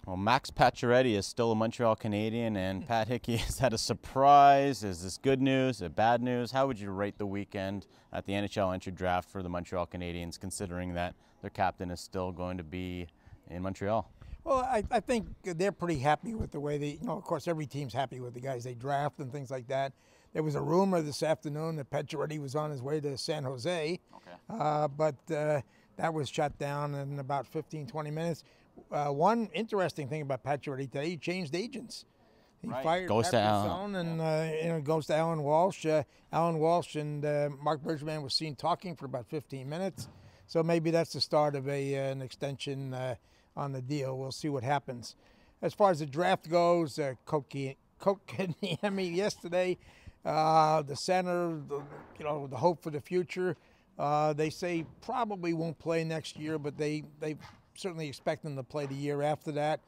Well, Max Pacioretty is still a Montreal Canadien, and Pat Hickey has had a surprise. Is this good news? Is it bad news? How would you rate the weekend at the NHL entry draft for the Montreal Canadiens, considering that their captain is still going to be in Montreal? Well, I think they're pretty happy with the way they, of course, every team's happy with the guys they draft and things like that. There was a rumor this afternoon that Pacioretty was on his way to San Jose, but that was shut down in about 15, 20 minutes. One interesting thing about Pacioretty today, he changed agents. He fired goes to Alan. And goes to Alan Walsh. Alan Walsh and Mark Bergevin was seen talking for about 15 minutes. So maybe that's the start of an extension on the deal. We'll see what happens. As far as the draft goes, Kotkaniemi yesterday, the center, the hope for the future. They say probably won't play next year, but they certainly expect them to play the year after that.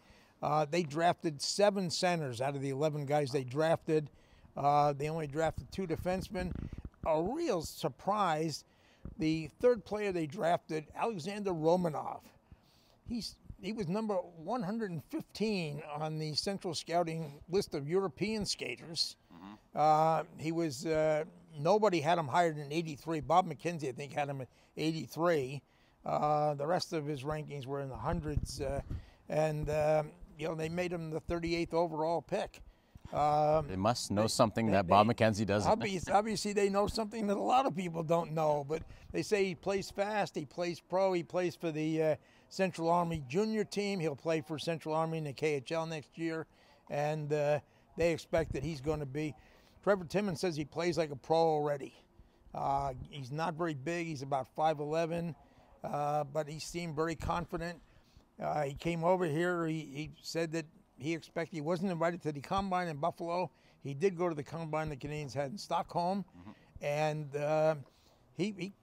They drafted 7 centers out of the 11 guys they drafted. They only drafted 2 defensemen. A real surprise, the third player they drafted, Alexander Romanov. He was number 115 on the Central Scouting list of European skaters. He was nobody had him higher than 83. Bob McKenzie, I think, had him at 83. The rest of his rankings were in the hundreds, and they made him the 38th overall pick. They must know something that Bob McKenzie doesn't. Obviously, they know something that a lot of people don't know. But they say he plays fast, he plays pro, he plays for the Central Army junior team. He'll play for Central Army in the KHL next year, and they expect that he's going to be. Trevor Timmons says he plays like a pro already. He's not very big. He's about 5'11", but he seemed very confident. He came over here. He said that he wasn't invited to the Combine in Buffalo. He did go to the Combine the Canadiens had in Stockholm, and he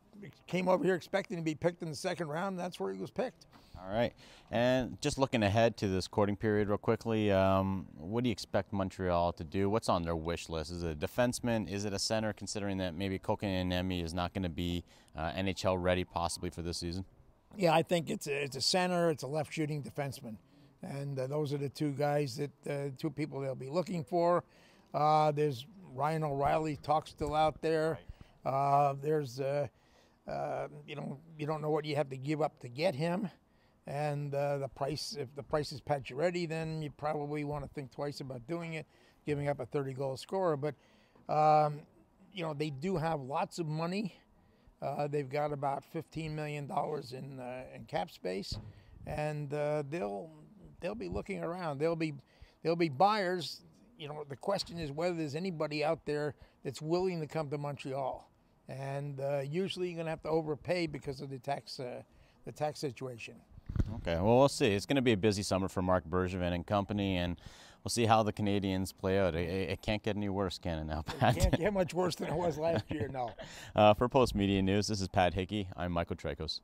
came over here expecting to be picked in the second round. That's where he was picked. All right. And just looking ahead to this courting period real quickly, what do you expect Montreal to do? What's on their wish list? Is it a defenseman? Is it a center, considering that maybe Kotkaniemi is not going to be NHL ready possibly for this season? Yeah, I think it's a center. It's a left-shooting defenseman. And those are the 2 guys that 2 people they'll be looking for. There's Ryan O'Reilly, talk's still out there. There's you don't know what you have to give up to get him, and the price. If the price is Pacioretty, then you probably want to think twice about doing it, giving up a 30-goal scorer. But they do have lots of money. They've got about $15 million in cap space, and they'll be looking around. There'll be buyers. The question is whether there's anybody out there that's willing to come to Montreal, and usually you're going to have to overpay because of the tax situation. Okay, well, we'll see. It's going to be a busy summer for Mark Bergevin and company, and we'll see how the Canadiens play out. It can't get any worse, can it now, Pat? It can't get much worse than it was last year, no. For Post Media News, this is Pat Hickey. I'm Michael Trejkos.